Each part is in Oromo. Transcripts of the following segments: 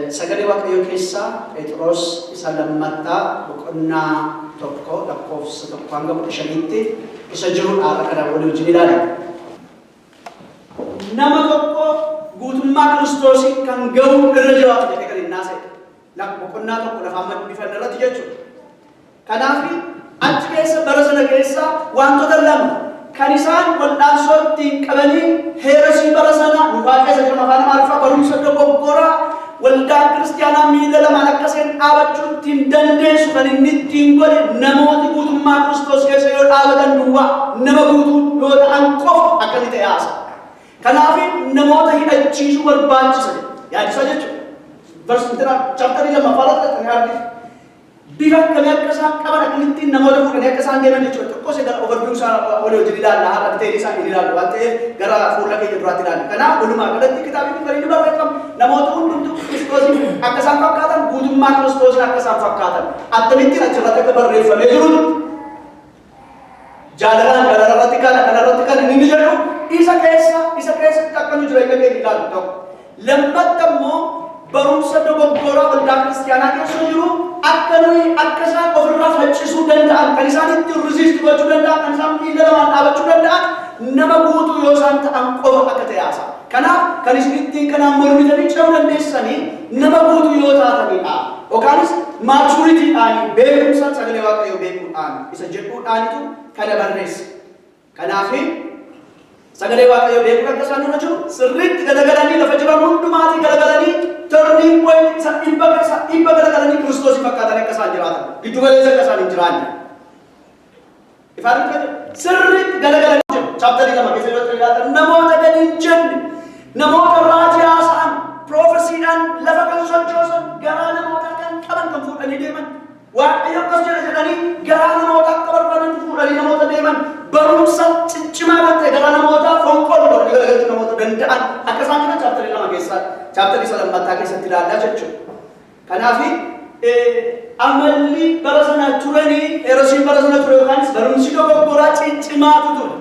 سجل وقت يوكيسا بطرس إسلامتا بقنا توكو لقوف ستوقانغ بشريتي يسجلون على كذا ولو جلال نما توكو قوتما كريستوسي كان جو الرجال تجكل الناس لك بقنا توكو لفهمت بفنرات جتشو كنافي أتكيس برسنا كيسا وانتو دلهم كنيسان والدانسون تنقبلي هيرسي برسنا نفاكي سجل مفانا معرفة بروم سجل بقورا والدان كريستيانا ميلا لما نكسين آبتشون تندندش فلنين تنقل نموت قوتم ما كريستوس كيسا يود آبتان دوا نمقوتو يود أنقف أكالي تياسا كنافي نموت هي أجيشو والبانش سجل يعني سجل verse انتنا chapter لما فالت تنهار بيفا كمي أكسان كمان أكلتين نموت فوقني أكسان ديما نجو تقو سيدر overview سا ولو جلال لها أكتيري سا إلال وانته غرا فولا كي جدرات لان كنا ولما كدت كتابي كبرين باركم نموت هندو كريستوسي أكسان فكاتن قدوم ما كريستوسي أكسان فكاتن أتمنتين أجلات كبر ريفا ميجرون جالران رتكان نيجرو إيسا كيسا تكنو جرائي كي إلال تو لما تمو barumsa dogoggora waldaa kiristiyaanaa keessa jiru akkanui akkasaan ofirraa faccisuu danda'an kan isaan itti resist gochuu danda'an kan isaan miila lamaan dhaabachuu danda'an nama guutuu yoo isaan ta'an qofa akka ta'e haasa kanaaf kan isin ittiin kanaan mormitanii ce'uu dandeessanii nama guutuu yoo taatanidha yookaanis maachuritiidhaanii beekumsa sagalee waaqayyoo beekuudhaan isa jedhuudhaanitu kana barreessa kanaafi sagalee waaqayyoo beekuu akka isaan irra jiru sirriitti galagalanii lafa jiran hundumaatii galagalanii turning point sa iba galagalanii Kiristoos fakkaatan akka isaan jiraatan giddu galeessa akka isaan hin jiraanne ifaan sirriitti galagalanii jiru chapter 2 keessa yoo xiyyaatan namoota gadi hin jenne namoota raajii haasa'an proofesiidhaan lafa kan sochoosan garaa namoota kan qaban kan fuudhanii deeman waaqayyo akkas jedhanii garaa namoota akka barbaadan fuudhanii namoota deeman barumsa ciccimaa kan ta'e garaa namoota fonqol godhanii galagalchuu namoota danda'an akka isaan jiran chapter 2 keessa chapter 3 keessatti ilaallaa jechuudha. Kanaafi amalli barasana turanii erosiin barasana ture yookaanis barumsi dogoggoraa ciccimaatu ture.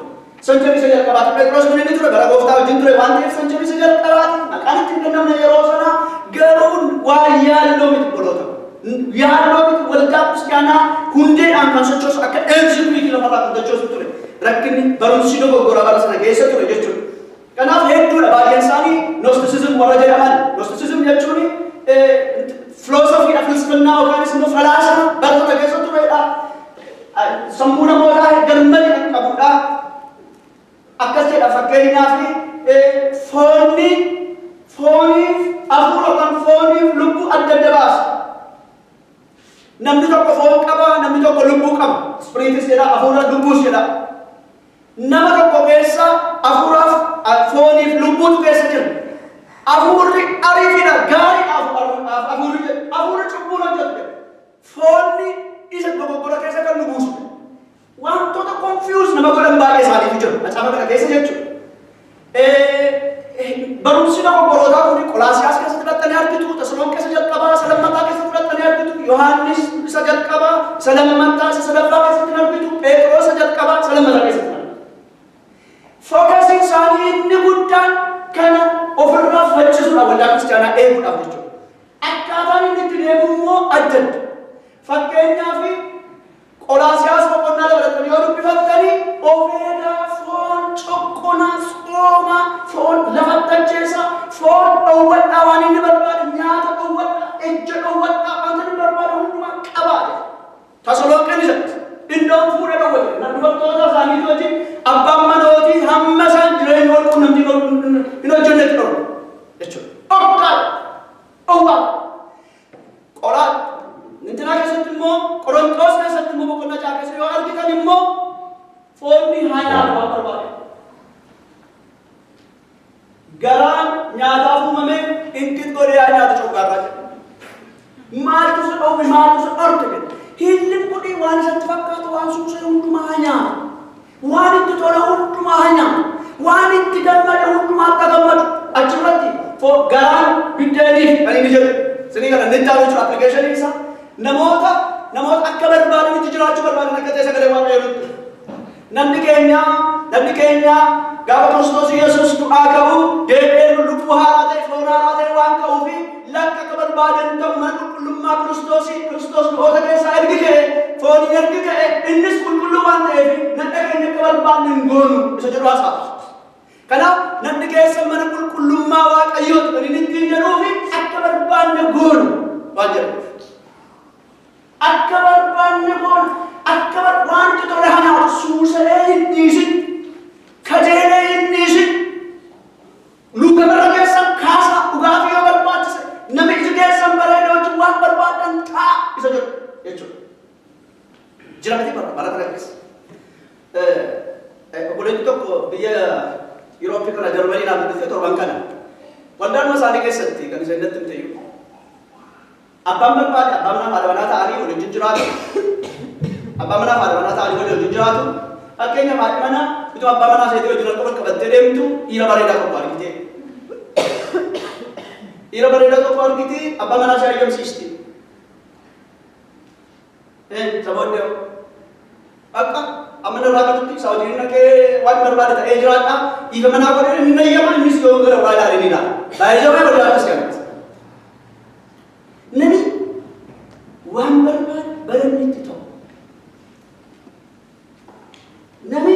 Sanchari isa jalqabaati Phexros kun inni ture bara gooftaa wajjin ture waan ta'eef sanchari isa jalqabaati maqaan ittiin kennamne yeroo sana garuun waa yaalloo miti boloota. Yaalloo miti waldaa kiristiyaanaa hundeedhaan kan sochoosu akka eegzibitiitti lafarraa kan sochoosu ture. Rakkinni barumsi dogoggoraa barasana keessa ture jechuudha. Kanaaf hedduudha baay'een isaanii Gnosticism warra jedhaman Gnosticism jechuun filoosofiidha filsifannaa yookaanis immoo falaasama bartoota keessa turedha sammuu namootaa garmalee kan qabudha akkas jedha fakkeenyaaf fooniif hafuura yookaan fooniif lubbuu adda adda baasa namni tokko foon qaba namni tokko lubbuu qaba spiriitis jedha hafuura lubbuus jedha nama tokko keessa hafuuraaf fooniif lubbuutu keessa jira hafuurri ariifidha gaariidha hafuurri cubbuu hojjetu foonni isa dogoggora keessa kan nu buusu wantoota confuse nama godhan baay'ee isaaniitu jiru macaafa kana keessa jechuudha barumsi dogoggorootaa kun Qolaasiyaas keessatti fudhattanii argitu Tasaloniqee isa jalqabaa isa lammataa keessatti fudhattanii argitu Yohaannis isa jalqabaa isa lammataa isa sadaffaa keessatti argitu Phexros isa jalqabaa isa lammataa keessatti Focusing isaanii inni guddaan kana ofirraa faccisuudha waldaa kiristiyaanaa eeguudhaaf jechuudha. Akkaataan inni itti deemu immoo adda adda. Fakkeenyaaf Qolaasiyaas boqonnaa dabalatanii yoo dubbifattanii ofeedaa foon coqqonaa sooma foon lafa tajjeessa foon dhowwadhaa waan inni barbaadu nyaata dhowwadhaa ejja dhowwadhaa wanta inni barbaadu hundumaa qabaate. Tasaloniqeen isatti iddoon fuudha dhowwate dubartoota isaaniitu wajjin abbaan manootii hamma isaan jireenya wal quunnamtii hin hojjennetti dhorku jechuudha. Dhorkaan dhowwaa qoraa intinaa keessatti immoo Qorontoos keessatti immoo boqonnaa 6 keessa yoo argitan immoo foonni haayaan waan barbaade. Garaan nyaataaf uumame inti godhee haa nyaata coggaarraa jedha. Maaltu isa dhowwe maaltu isa dhorke jedha. Hilli kudii waan isatti fakkaatu waan suusee hundumaa nyaata. Waan itti tola hundumaa nyaata. Waan itti gammade hundumaa akka gammadu achirratti garaan biddeeniif kan inni jedhu. Sinii kana nettaa jechuudha appilikeeshinii isaa. Namoota akka barbaadanitti jiraachuu barbaadan akka ta'e sagalee waaqayyoo nutti. Namni keenya gaafa Kiristoos Yesuus du'aa ka'u deebi'ee lubbuu haaraa ta'e foon haaraa ta'e waan ka'uufi lakka qulqullummaa Kiristoos du'oota keessaa ergi ka'e fooniin ergi ka'e innis qulqulluu waan ta'eef nadha keenya akka barbaanne hin goonu isa jedhu haasa'a. Kanaaf nadhi keessa mana qulqullummaa Waaqayyooti kan inni ittiin jedhuufi akka barbaanne goonu waan jedhu. Akka barbaanne goonu akka waanti tole hanaaf suusalee hin dhiisin kajeelee hin dhiisin luugamarra keessan kaasaa dhugaatii yoo barbaachise nama ija keessan bareeda wajjin waan barbaadan ta'a isa jedhu jechuudha. Jira miti bara kana keessa. Obboleetti tokko biyya Yurooppii kana Jarmanii naaf dhufee torban kana waldaan isaanii keessatti kan isa inni itti ta'e abbaan barbaade abbaa manaa haadha manaa ta'anii waliin jiraatu. Abbaa manaa haadha manaa ta'anii waliin jiraatu. Fakkeenyaaf haadhi manaa bituu abbaa manaa seetii wajjin akka qabattee deemtu dhiira bareedaa tokko argitee. Dhiira bareedaa tokko argitee abbaa manaa ishee ayyamsiisti. Saboonni akka amana irraa galutti saawwatiin dhaqee waan barbaade ta'ee jiraadha. Dhiiga manaa godhee inni nayyama innis yoo gara waa ilaalee ni ilaala. Baay'ee walii akkas kanatti. Nami waan barbaade baranni itti ta'u. Nami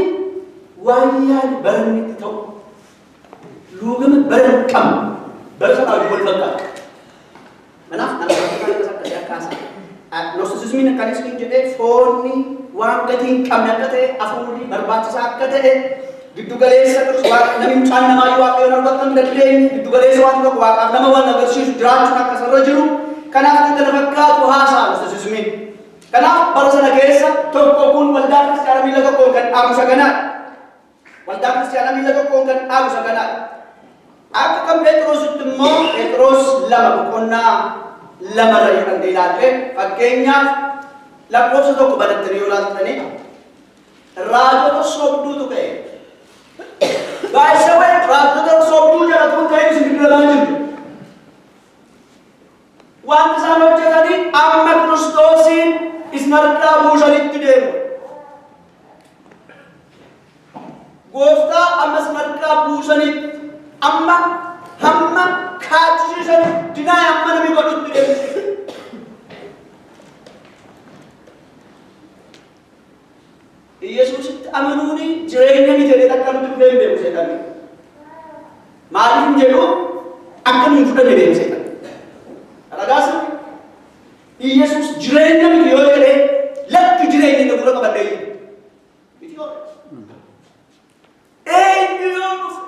waan yaade baranni itti ta'u. Luugama baran qabu. Bara sanaa wal fakkaata. Kanaaf nama akkasii akkaasa. Gnosticismiin akkan isin jedhee foonni waan gatii hin qabne akka ta'e hafuurri barbaachisaa akka ta'e giddu galeessa namni mucaan namaa yoo waaqayyoon argatu hin dandeenye giddu galeessa waan tokko waaqaaf nama waan agarsiisu jiraachuun akka sarara jiru kanaaf kan kana fakkaatu haasaa Gnosticismiin. Kanaaf bara sana keessa tokko kun waldaa kiristaanaa miila tokkoon kan dhaabu saganaadha. Waldaa kiristaanaa miila tokkoon kan dhaabu saganaadha. Akka kan Phexrositti immoo Phexros 2:2 yoo danda'e ilaalle fakkeenyaaf lakkoofsa tokko banattanii yoo laaltanii raajota sobduutu ka'e. Baay'ee wayi raajota sobduu jedhatuun ta'e isin gidduu jiru. Wanti isaan hojjetanii amma Kiristoosiin isin harkaa buusanitti deemu. Gooftaa amma isin harkaa buusanitti amma hamma kaachisiisan dinaa amma namni godhutti deemu. Yesuusitti amanuuni jireenya miti jedhee akka nuti dhufee hin beeku seetanni. Maaliif hin jedhu akka nuyi fudhannee deemu seetanni. Ragaasa Yesuus jireenya miti yoo jedhee lakki jireenya inni gurra qabadhee jiru. Miti yoo eenyu yoo dhufu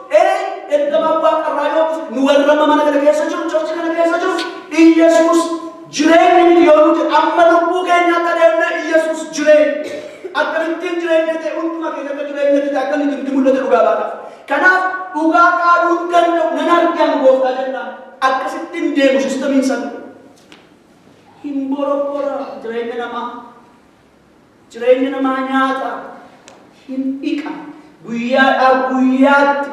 ergamaa waaqarraa yoo dhufu nu warra mana kana keessa jiru churchi kana keessa jiru Yesuus jireenya miti yoo nuti amma lubbuu keenya akka deemne Yesuus jireenya. Akkamittiin jireenya ta'e hundumaa keenya akka jireenya ta'e akka inni itti mul'ate dhugaa baanaaf. Kanaaf dhugaa qaaduu hin danda'u nan argaan gooftaa jennaan akkasittiin deemu sistamiin sana. Hin borobbora jireenya namaa nyaata hin dhiqa guyyaadhaa guyyaatti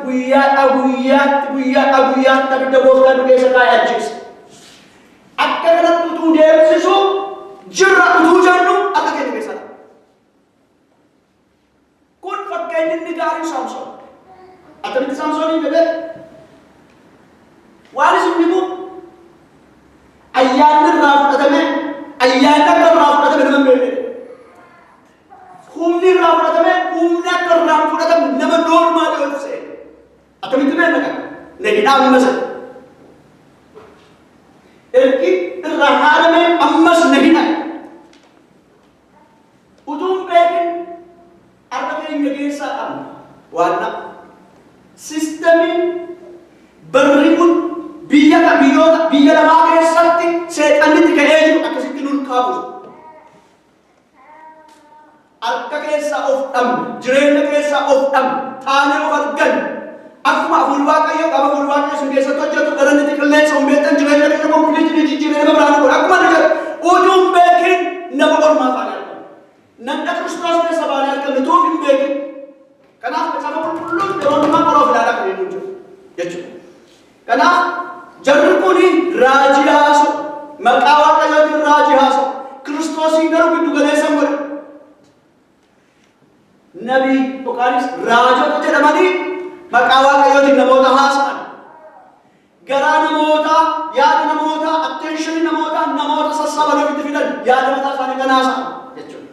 abidda gooftaa nu keessa kaayyachiisa. Akka kanatti utuu deemsisu jirra utuu jennu akka keenya keessa. Kun fakkeenyi inni gaarii Saamsoon. Akkamitti Saamsooniin jedhee waan isin dhibu ayyaanni irraa fudhatame ayyaanni akka irraa fudhatame nama beekne. Humni irraa fudhatame humni akka irraa fudhatame nama noormaalii ol se'e. Akkamitti beekna kana? Nagidhaa ammas. Ergi irraa haadhame ammas nagidhaa. Utuun beekin akka keenya keessaa qabna waanna sistamiin barri kun biyya lafaa keessatti seexannitti ka'ee jiru akkasitti nun kaabusu. Akka keessaa of dhabnu jireenya keessaa of dhabnu taanee of argannu akkuma hafuurri waaqayyoo qaba hafuurri waaqayyoo sun keessatti hojjetu garannitti qilleensa humbeettan jireenya keenya kompiiliitii jijjiiree nama biraan godha akkuma ni jedhu utuun beekin nama ormaa faana argamu. Nanda Kiristoos keessa baanee argamne tuuf hin beekin. Kanaaf macaafa qulqulluun yeroo hundumaa qoroof ilaalaa kan hin jiru jechuudha. Kanaaf jarri kuni raajii haasa'u maqaa waaqayyootiin raajii haasa'u Kiristoosiin garuu giddu galeessan godhu. Nabii yookaanis raajota jedhamanii maqaa waaqayyootiin namoota haasa'an garaa namootaa yaada namootaa atteenshinii namootaa namoota saba nuti fidan yaada mataa isaanii kanaasa jechuudha.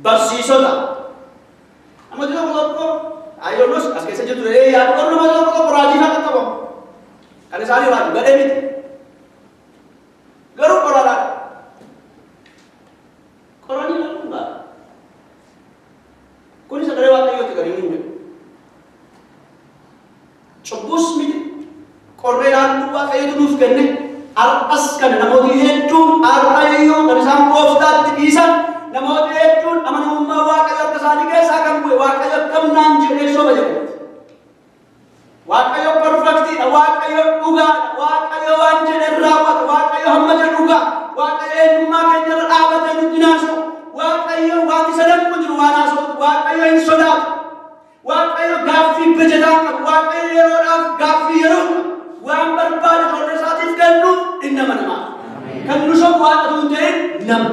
Barsiisota. Amma tokko ayyonos as keessa jirtu yaadu qorra nama tokko raajii kan qabamu. Kan isaanii raajii gadhee miti. Garuu qoraadhaan. Qoranii laluun ga'a. Kun sagalee waaqayyooti gadi hin jiru. Cubbus miti. Qorree naannoo waaqayyootu nuuf kenne. Ar'as kan namooti hedduun ar'ayyuu kan isaan gooftaatti dhiisan. Namooti hedduun amanamummaa waaqayyo akka isaanii keessaa kan bu'e waaqayyo akkamnaan jedhee soba jedhu. Waaqayyo perfektiidha, waaqayyo dhugaadha, waaqayyo waan jedhe raawwata, waaqayyo hamma jedhe dhugaa, waaqayyo eenyummaa keenya irra dhaabatee nutti naasa'u, waaqayyo waan isa danqu jiru waan haasa'utu, waaqayyo hin sodaatu, waaqayyo gaaffii bejataa qabu, waaqayyo yeroodhaaf gaaffii yeroo waan barbaade ijoollee isaatiif kennuuf inni amanamaa. Kan nu sobu waaqatu hin ta'in nama.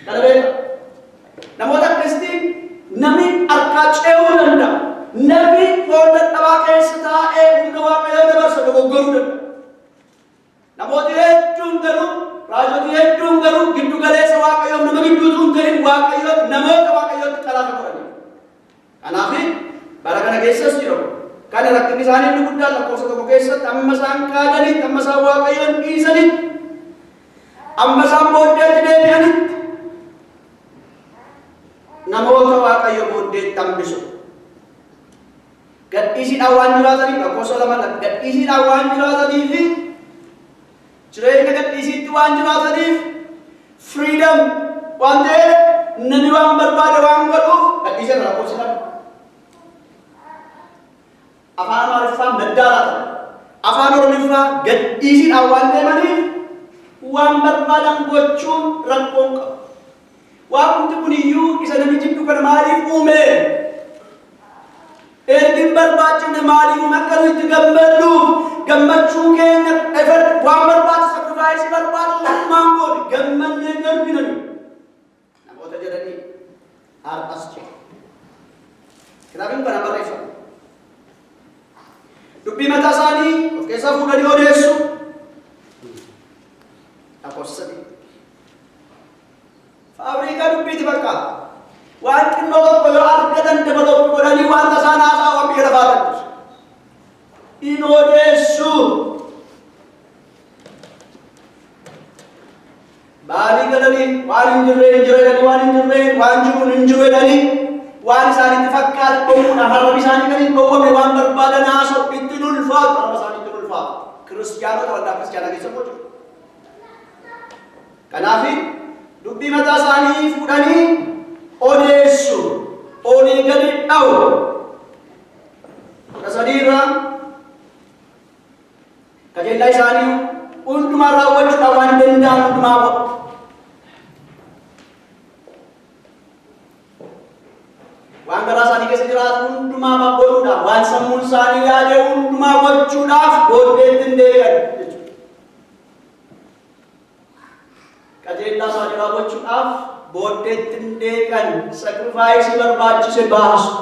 Kana beeka. Namoota akkasitti namni harkaa ce'uu danda'a. Namni foon dadhabaa keessa taa'ee humna waaqayyoo dabarsa dogoggoruu danda'a. Namooti hedduun garuu raajota hedduun garuu giddu galeessa waaqayyoof nama gidduutu hin ta'in waaqayyoo namoota waaqayyootti qalaata godhani. Kanaaf bara kana keessas jiru. Kana rakkinni isaanii inni guddaan lakkoofsa tokko keessatti amma isaan kaadanitti amma isaan waaqayyoon dhiisanitti amma isaan booddeetti deebi'anitti namoota waaqayyo booddeetti hambisu. Gadhiisiidhaan waan jiraataniif lakkoofsa lama gadhiisiidhaan waan jiraataniif jireenya gadhiisiitti waan jiraataniif freedom waan ta'eef namni waan barbaade waan godhuuf gadhiisee lakkoofsa lama. Afaan Amaariffaa maddaalaata. Afaan Oromiffaa gadhiisiidhaan waan deemaniif waan barbaadan gochuun rakkoon qabu. Waaqni kun iyyuu isa namichi kan maaliif uume? Ergin barbaachifne maaliif akka nuti gammadnuuf gammachuu keenya waan barbaadu sacrifice barbaadu uumaan goone gammannee garbinani. Namoota jedhanii har'as jira. Kitaabiin kana barreeffame. Dubbii mataa isaanii of keessaa fuudhanii odeessu. Lakkoofsa Fabriika dubbiiti bakka. Waan xinnoo tokko yoo argatan dabaloo godhanii waan tasaan haasaa waan biyya lafaa ta'u. In odeessu. Baalii galanii waan hin jirre jedhanii waan hin jirre waan jiruun hin jiru jedhanii waan isaanitti fakkaatu dhowwuudhaan harrabni isaanii kan hin dhowwamne waan barbaadan haasa'u ittiin ulfaatu harraba isaanii ittiin ulfaatu. Kiristiyaanota waldaa kiristiyaanaa keessa jiru. Kanaaf dubbii mataa isaanii fuudhanii odeessu olii gadi dha'u. Kudha sadiirraa qajeelaa isaanii hundumaa raawwachuudhaan waan danda'an hundumaa godhu. Waan garaa isaanii keessa jiraatu hundumaa godhuudhaaf waan sammuun isaanii yaade hundumaa gochuudhaaf booddeetti hin deebi'an jechuudha. Qajeelaa isaanii raawwachuudhaaf booddeetti hin deebi'an sacrifice barbaachise baasu.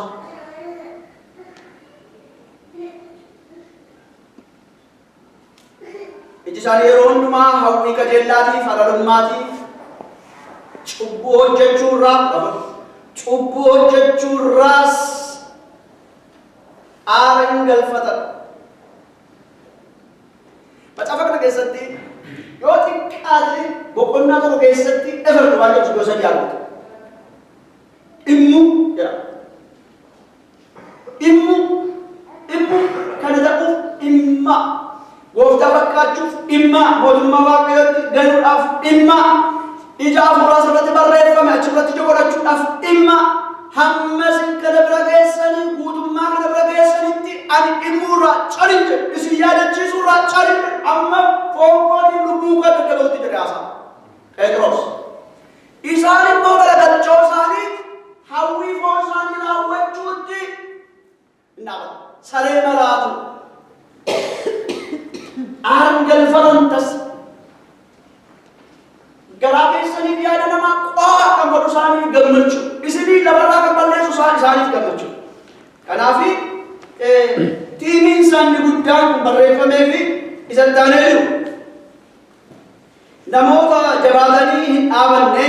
Iji isaanii yeroo hundumaa hawwii qajeelaatiif halalummaatiif cubbuu hojjechuurraas aara hin galfatan. Macaafa kana keessatti yoo xiqqaate boqonnaa tokko keessatti efertu waan jedhu gosa jaalatu. Dhimmu jedhama. Dhimmu kana ta'uuf dhimma. Gooftaa fakkaachuuf dhimma. Mootummaa waaqayyootti galuudhaaf dhimma. Ija afuuraa irratti barreeffame achirratti godhachuudhaaf dhimma. Hammas kana bira geessanii guutummaa kana bira geessanitti ani dhimmuurraa calinje isin yaadachiisuurraa calinje amma foon kootiin lubbuu koo daddabalutti jedhe haasaa Phexros. Isaan immoo garagalchoo isaanii hawwii foon isaanii raawwachuutti saree maraatu aaran galfatan tas garaa keessaniif yaada namaa qofa kan godhu isaaniif gammachuu isinii lafarraa kan balleessu isaaniif gammachuu. Kanaaf tiimiin isaanii guddaan kun barreeffamee fi isa taanee jiru. namoota jabaatanii hin dhaabanne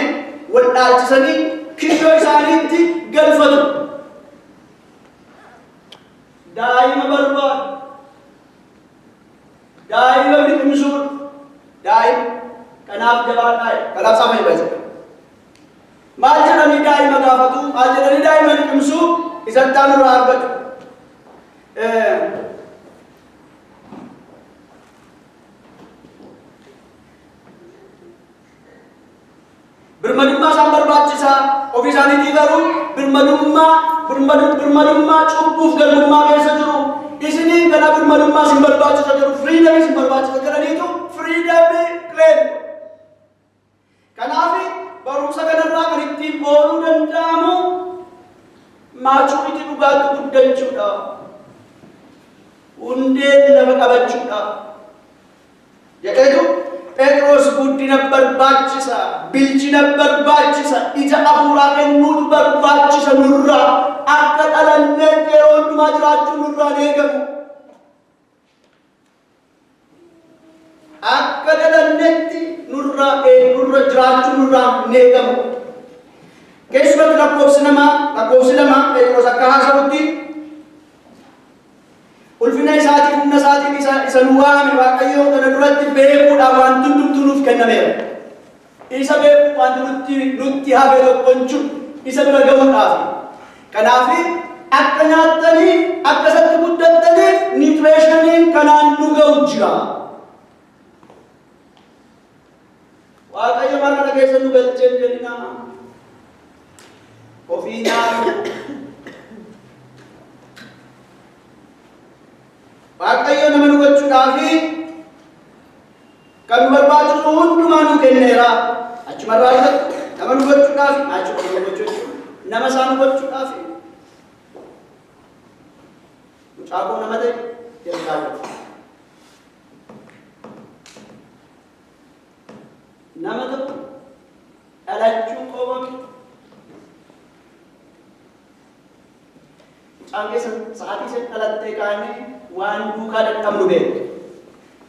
wal dhaalchisanii kiyyoo isaaniitti galfatu. Daa'ima barbaadu. Daa'ima liqimsuudha. Daa'ima kanaaf jabaadhaa. Kanaaf sama hin baay'isa. Maal jedhanii daa'ima gaafatu? Maal jedhanii daa'ima liqimsuu? Isatti aanurraa argatu. Birmadummaa isaan barbaachisaa ofii isaaniitii garuu birmadummaa cubbuuf garbummaa keessa jiru. Isinii kana birmadummaa isin barbaachisa jiru, firiidamii isin barbaachisa jiraniitu firiidamii kileemu. Kanaaf barumsa kanarraa kan ittiin ooluu danda'amu maachuriitii dhugaatti guddachuudha. Hundeen lafa qabachuudha. Jedheetu Phexros guddina barbaachisa, bilchina barbaachisa, ija hafuuraa kennuutu barbaachisa nurraa. Akka dhalannee yeroo hundumaa jiraachuun nurraa hin eegamu. Akka dhalanneetti nurra jiraachuun nurraa hin eegamu. Keessumatti lakkoofsi namaa Phexros akka haasa'utti ulfina isaatiin humna isaatiin isa nu waame Waaqayyoo kana duratti beekuudhaan wanti hundumtuu nuuf kennameera. Isa beekuu wanti nutti hafe tokko hin jiru isa bira gahuudhaaf. Kanaaf akka nyaattanii akka isatti guddattaniif niwutireeshiniin kanaan nu ga'u jira. Waaqayyo maal kana keessa nu galchee hin jedhinaa. Ofii nyaatu. Waaqayyo nama nu gochuudhaafi kan nu barbaachisu hundumaa nu kenneera. Achumarraa irratti nama nu gochuudhaafi nama isaa nu gochuudhaafi mucaakoo nama ta'e jedhaa godhu. Nama tokko dhalachuu qoobame mucaan keessa sa'aatii isheen dhalattee kaanee waan duukaa dadhabnu beektu.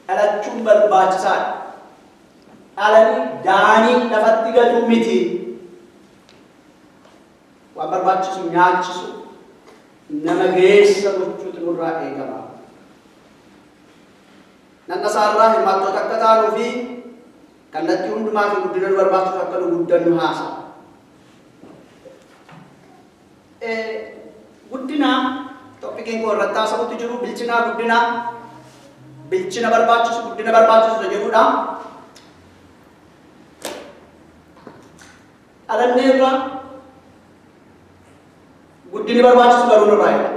Dhalachuun barbaachisaadha. Dhalanii daanii lafatti gatuu miti. Waan barbaachisu nyaachisu nama geessa gochuutu nurraa eegama. Nannasaarraa hirmaattoota akka taanuu fi kallattii hundumaa fi guddina nu barbaachisu akka nu guddannu haasa. Guddina toppikiin koo irratti haasa'utti jiru bilchinaa guddinaa bilchina barbaachisu guddina barbaachisu jedhudha. Dhalannee irraa guddinni barbaachisu garuu nurraa eega.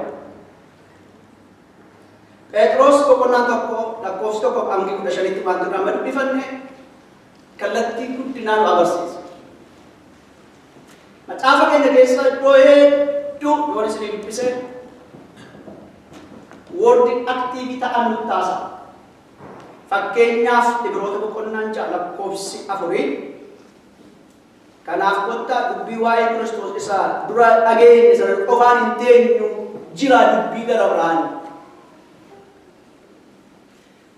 Phexros boqonnaan tokko lakkoofsi tokko hanga 15tti waan duraan dubbifanne kallattii guddinaa nu agarsiisa. Macaafa keenya keessa iddoo hedduu yoon isinii dubbise woordi aktiivii ta'an nutti taasisa. Fakkeenyaaf Ibroota boqonnaan 6 lakkoofsi 4 kanaaf kottaa dubbii waa'ee Kiristoos isa dura dhageenye sana qofaan hin teenyu jira dubbii gara biraani.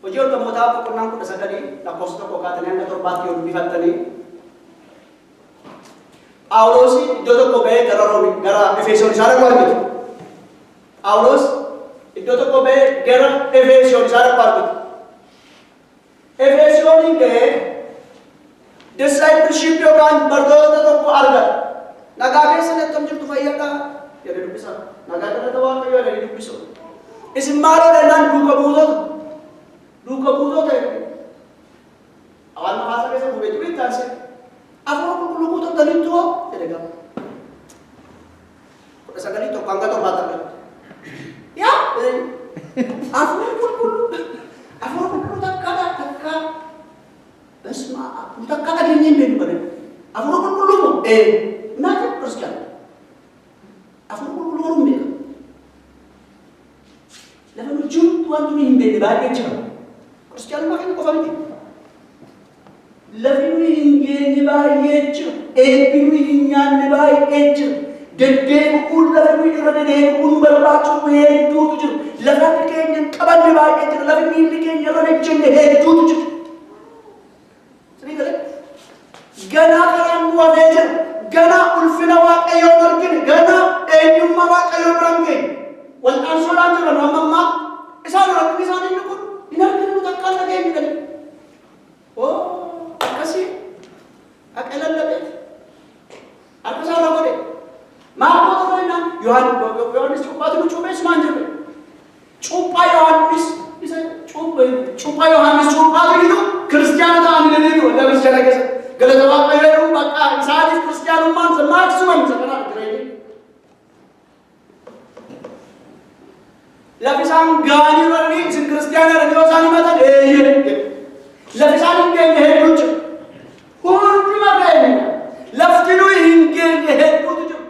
Hojii Ormootaa boqonnaan 19 lakkoofsa 1 kaatanii hanga 7tti yoo dubbifattanii Phaawulos iddoo tokko ba'ee gara Efesoon isaa dhaquu argitu. Phaawulos iddoo tokko ba'ee gara Efesoon isaa dhaquu argitu. Efesooniin ga'ee discipleship yookaan bartoota tokko argata. Nagaa keessan akkam jirtu fayyadhaa jedhee dubbisa. Nagaa kana Waaqayyo jedhee dubbisu. Isin maaloo danda'an duuka buutota jedhu. Awaan nafaasa keessa bu'ee jiru itti aansee. Afur qulqulluu guutamtanitti hoo jedhe gaafa. 19 tokko hanga 7 yaa afur qulqulluu takka besma takka dhageenyee beenu bare afur qulqulluu moo naati Kiristiyaan afur qulqulluu garuu beeka lafa nu jirtu wanti nu hin beekne baay'ee jira Kiristiyaan keenya qofa miti. Lafi nuyi hin geenye baay'ee jira. Eebbi nuyi hin nyaanne baay'ee jira. Deddeebi'uun lafa nuyi irra deddeebi'uun barbaachisu hedduutu jira. Lafa keenya hin qabanne baay'ee jira. Lafi miilli keenya irra hin jenne hedduutu jira. Sirrii galee ulfina waaqayyoo argine gana eenyummaa waaqayyoo birange wal'aan solaan jiran amma isaan rakkoo isaan inni kun hin arginu takkaan dhageenyu gani akkasii akka lallabeef akka isaan rakkoo maal godhan Yohaannis cuuphaatu cuuphees maan jedhe cuuphaa Yohaannis isa cuuphaa Yohaannis cuuphaatu jiru kiristiyaana ta'anii dheeduu walla kiristiyaana keessa galata waaqayyoo bakka isaaniif kiristiyaanummaan isa maaksumam isa kanaa jireenya lafi isaan gaanii warri isin kiristiyaana yoo isaan himatan lafi isaan hin geenye hedduu jiru hunduma geenye lafti nuyi hin geenye hedduutu jiru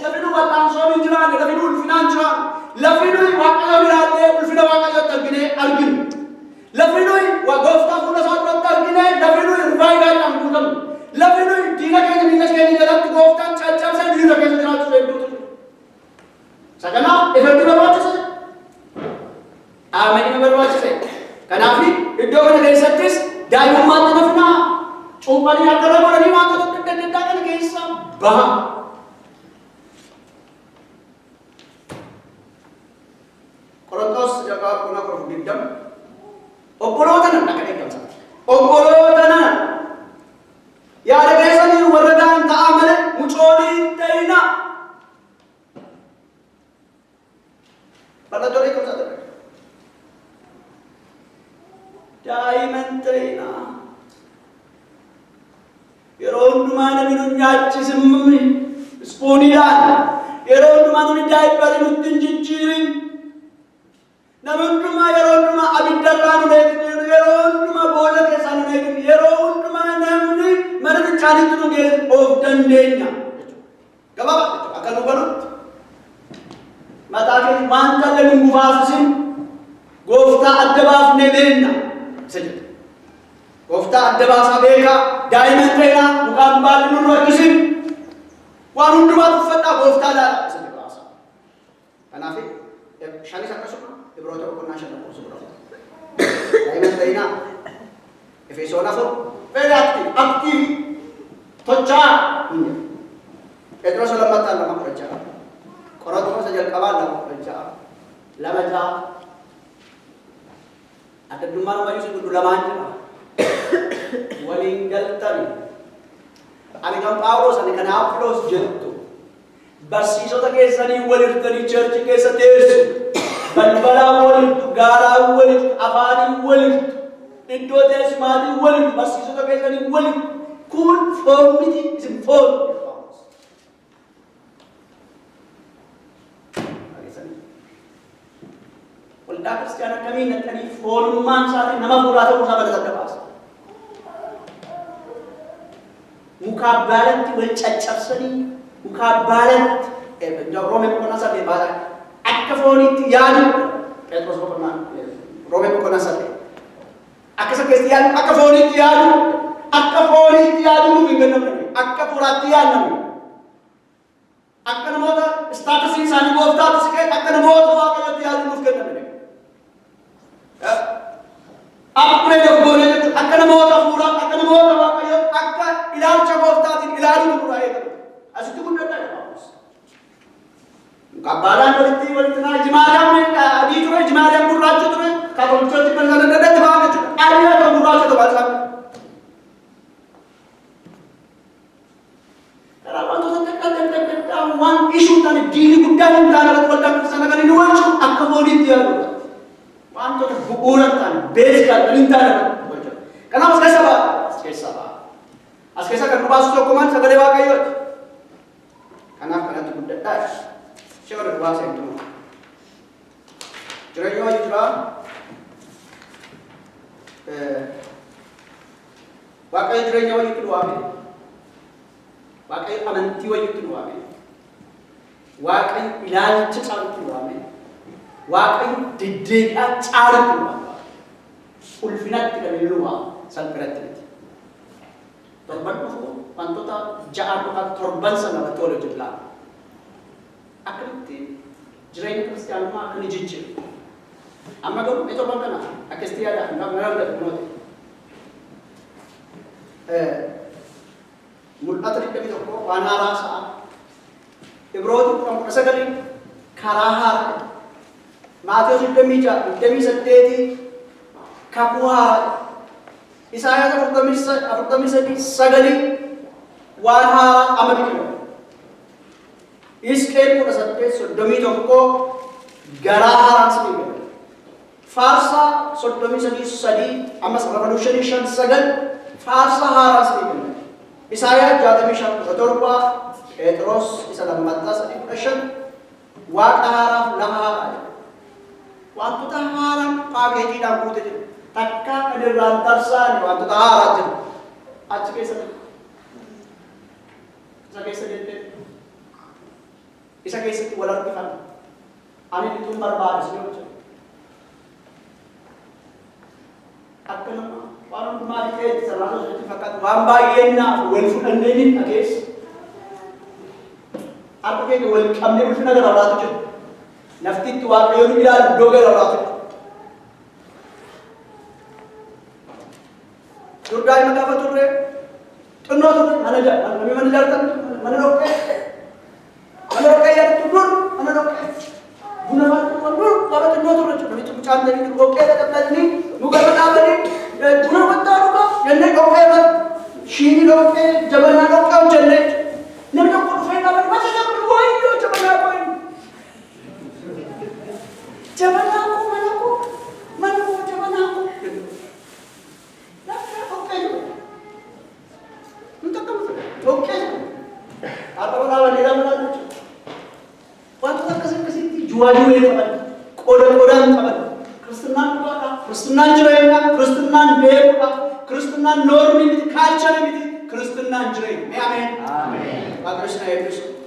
lafi nu wal'aansoon hin jiraanne lafi nu ulfinaan jiraanne lafi nuyi waaqayyo biraallee ulfina waaqayyootti arginu lafi nuyi gooftaa fuula isaa duratti argine lafi nuyi rivaayivaadhaan guutamu lafi nuyi diina keenya miila keenya jalatti gooftaan caccabsee diina keessa jiraachuu hedduutu jiru saganaaf ifatti barbaachise aamanii barbaachise kanaaf iddoo kana keessattis daa'imummaatti nafinaa cuuphanii akka irra godhanii wantoota adda addaa kana keessa baha Qorontos jagaa kuna korfudidam obboloota nan akka eegamsa obboloota nan yaada keessanii warra daan ta'a malee mucoolii ta'ina bal'adolee qabsaa ta'e daa'iman ta'ina yeroo hundumaa namni nu nyaachisimmi ispooniidhaan yeroo hundumaa namni daa'ibbarii nutti hin jijjiirin namni hundumaa yeroo hundumaa abiddarraa nu eegin yeroo hundumaa boolla keessaa nu eegin yeroo hundumaa namni mana xiqqaanitti nu geessu of dandeenya gabaabaa akka nu banutti mataa keenya wanta illee nu gufaasisin gooftaa adda baafnee beenna isa jedhu gooftaa adda baasaa beekaa daa'iman ta'inaa mukaan baalli nu rakkisin waan hundumaa uffadhaa gooftaa laala isa jedhu baasaa kanaaf shanis akkasuma Ibroota boqonnaa shan lakkoofsa kudha afur daa'iman ta'inaa Efesoon afur fedhaatti aktiivi tochaa Phexros lammataan lama kudha ja'a Qorontos jalqabaan lama kudha ja'a lama ja'a addunyaa nama yuusu guddu lamaan jira waliin galtani ani kan Phaawulos ani kan Aphiloos jettu barsiisota keessanii waliirtanii church keessa teessu balbalaa waliirtu gaaraa waliirtu afaanii waliirtu iddoo teessumaatii waliirtu barsiisota keessanii waliirtu kun foormiti isin foon waldaa kiristiyaana kamiin naqanii foonummaan isaatii nama fuudhaa ta'uu isaa bal'ata baasa mukaa baalatti wal caccabsanii mukaa baalatti Roomee boqonnaa saddeet baasaa akka fooniitti yaadu Phexros boqonnaa Roomee boqonnaa saddeet akka sakkeetti yaadu akka fooniitti yaadu nuuf hin kennamne akka fuudhaatti yaadnamu akka namoota istaatusii isaanii gooftaatti siqee akka namoota waaqayyotti yaadu nuuf kennamne upgrade of goone jechuudha akka namoota fuudhaa akka namoota waaqayyotti akka ilaalcha gooftaatiin ilaaluu duraa eegalu asitti guddadha Kabbalaan walitti naa jimaadhaan adii ture jimaadhaan gurraacha ture kaatolichooti kan sana dadatti ba'an jechuudha adii haa ta'u gurraacha ta'u baasaa karaa wantoota xiqqaa waan ishuu ta'an diinii guddaa hin taane irratti waldaa sana kan inni walchu akka fooniitti yaadudha wantoota bu'uura ta'an beekaa kan hin taane irratti kanaaf as keessa ba'a as keessa kan nu baasu tokkumaan sagalee waaqayyooti kanaaf kanatti guddadhaa Siapa yang bahasa itu? Jirenya jira, wakai jirenya wajib kedua ni, wakai amanti wajib kedua ni, wakai ilal cecar kedua ni, wakai didik acar kedua ni, ulfinat tidak diluar sampai itu. Torban tu, pantota jangan bukan torban sana betul jelas. Akkamitti jireenya kiristaanummaa akka ni jijjiiru amma garuu mee torban kana akkasitti yaadaan nama mul'ata 21 wanarasa Ibrot from Kasagari Karahar Matthew Demi Sateti Kapuhar Isaiah of the Mississippi Sagari Wanhara American Iskale Kasate so Domitoko Garahar speaker Farsa so Domisani Sadi Amas Revolution Sagan Farsa Hara speaker Isaiah Jadamisha Torpa Petros is a Matas impression Wakahara Lahara Wantu Taharam Pageti Naputi Taka and the Rantarsan Wantu Tahara Achkesa is a case of Wallaby family. And it is barbaric. One of my kids, a lot of one by Yena, willful and living a case. Advocate will come with another relative. Left it to our Leonida Dogger relative. Turgai Madavature, to not manager, Manaroke. Manaroke to run, Manaroke. Bunavan to run, Lava to know to Chandler to go get at the planning, Mugavanabani, Bunavataruka, and then over she don't pay Jabana generate. Never put find out what is happening. Why you Jabana? Manaku, Jabana. Okay. Apa kalau dia malah tu? Waktu tak kasih jual apa? Kodan apa? Kristenan apa? Kristenan jerain, Kristenan deh, Kristenan norm ini, culture ini, Kristenan jerain. Amen. Amen. Bagus na Yesus.